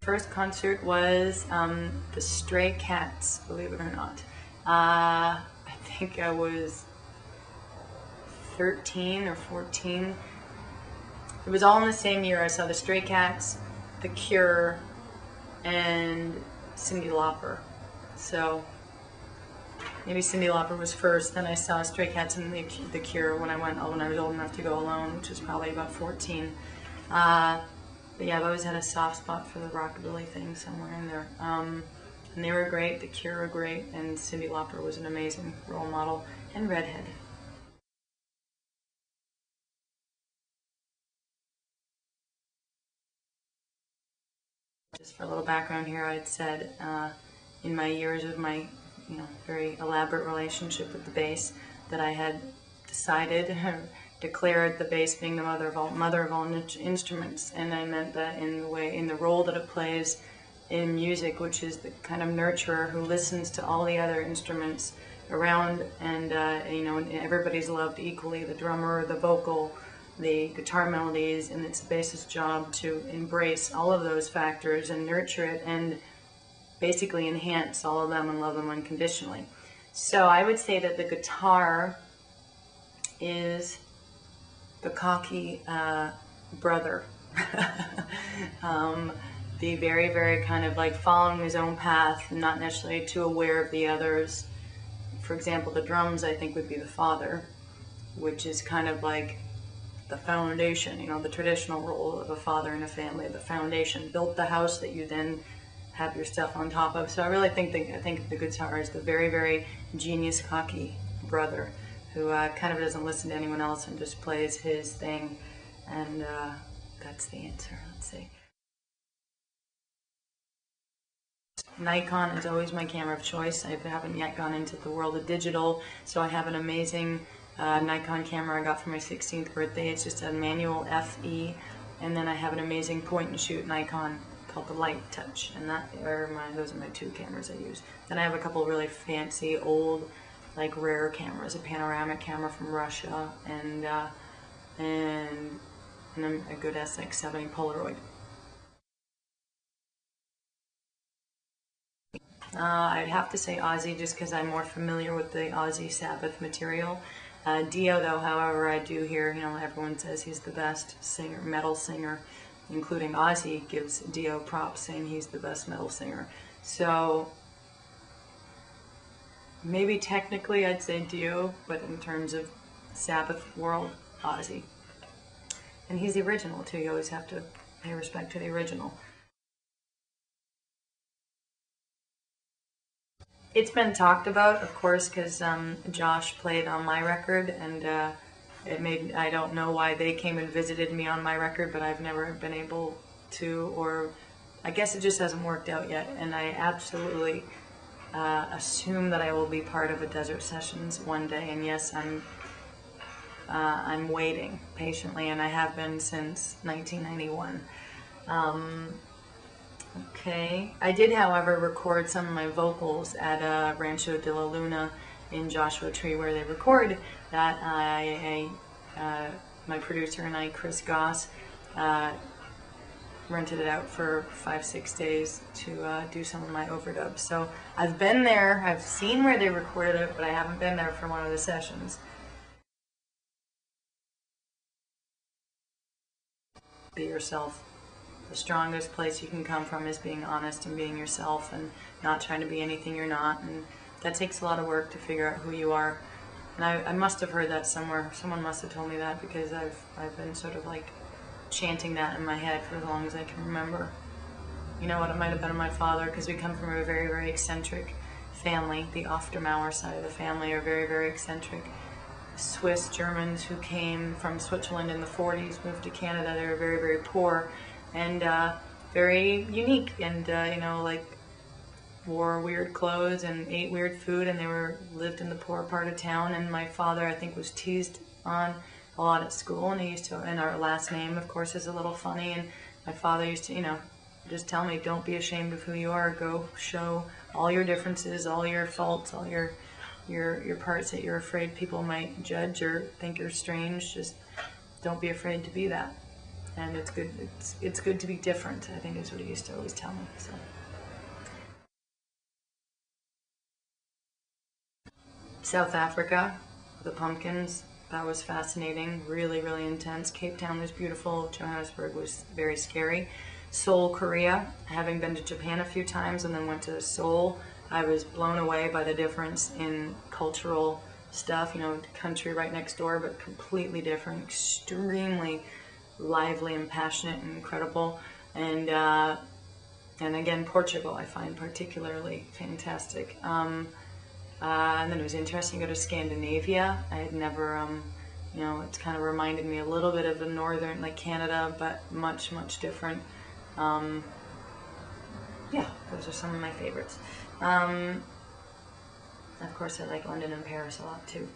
first concert was the Stray Cats, believe it or not. I think I was 13 or 14. It was all in the same year. I saw the Stray Cats, The Cure, and Cyndi Lauper. So maybe Cyndi Lauper was first, then I saw Stray Cats and The Cure when I was old enough to go alone, which was probably about 14. But yeah, I've always had a soft spot for the rockabilly thing somewhere in there. And they were great, The Cure were great, and Cyndi Lauper was an amazing role model, and redhead. Just for a little background here, I'd said in my years of my very elaborate relationship with the bass that I had decided, declared the bass being the mother of all instruments, and I meant that in the role that it plays in music, which is the kind of nurturer who listens to all the other instruments around, and everybody's loved equally, the drummer, the vocal, the guitar melodies, and it's the bass's job to embrace all of those factors and nurture it and basically enhance all of them and love them unconditionally. So I would say that the guitar is the cocky brother. The very, very kind of like following his own path, not necessarily too aware of the others. For example, the drums I think would be the father, which is kind of like the foundation, the traditional role of a father in a family, the foundation, built the house that you then have your stuff on top of. So I really think the guitar is the very, very genius, cocky brother who kind of doesn't listen to anyone else and just plays his thing. And that's the answer, let's see. Nikon is always my camera of choice. I haven't yet gone into the world of digital, so I have an amazing Nikon camera I got for my 16th birthday. It's just a manual FE, and then I have an amazing point-and-shoot Nikon called the Light Touch, and those are my two cameras I use. Then I have a couple really fancy, old, like rare cameras, a panoramic camera from Russia, and a good SX70 Polaroid. I'd have to say Ozzy just because I'm more familiar with the Ozzy Sabbath material. Dio, though, however, I do hear, everyone says he's the best singer, metal singer, including Ozzy gives Dio props saying he's the best metal singer. So maybe technically I'd say Dio, but in terms of Sabbath world, Ozzy. And he's the original too, you always have to pay respect to the original. It's been talked about, of course, because Josh played on my record, and I don't know why they came and visited me on my record, but I've never been able to, or I guess it just hasn't worked out yet, and I absolutely assume that I will be part of a Desert Sessions one day, and yes, I'm waiting patiently, and I have been since 1991. Okay. I did, however, record some of my vocals at Rancho de la Luna in Joshua Tree, where they record that. My producer and I, Chris Goss, rented it out for 5-6 days to do some of my overdubs. So I've been there, I've seen where they recorded it, but I haven't been there for one of the sessions. Be yourself. The strongest place you can come from is being honest and being yourself and not trying to be anything you're not, and that takes a lot of work to figure out who you are. And I must have heard that somewhere. Someone must have told me that, because I've been sort of like chanting that in my head for as long as I can remember. You know what, it might have been my father, because we come from a very, very eccentric family. The Auf der Maur side of the family are very, very eccentric. Swiss Germans who came from Switzerland in the 40s, moved to Canada. They were very, very poor and very unique, and like wore weird clothes and ate weird food, and they lived in the poor part of town. And my father, I think, was teased on a lot at school, and he used to, and our last name, of course, is a little funny, and my father used to, just tell me, don't be ashamed of who you are, go show all your differences, all your faults, all your parts that you're afraid people might judge or think you're strange. Just don't be afraid to be that. and it's good. It's good to be different, I think, is what he used to always tell me. So. South Africa, the pumpkins, that was fascinating, really, really intense. Cape Town was beautiful, Johannesburg was very scary. Seoul, Korea, having been to Japan a few times and then went to Seoul, I was blown away by the difference in cultural stuff, you know, country right next door, but completely different, extremely lively and passionate and incredible. And again, Portugal I find particularly fantastic. And then it was interesting to go to Scandinavia. I had never, you know, it's kind of reminded me a little bit of the northern, like Canada, but much, much different. Yeah, those are some of my favorites. Of course, I like London and Paris a lot too.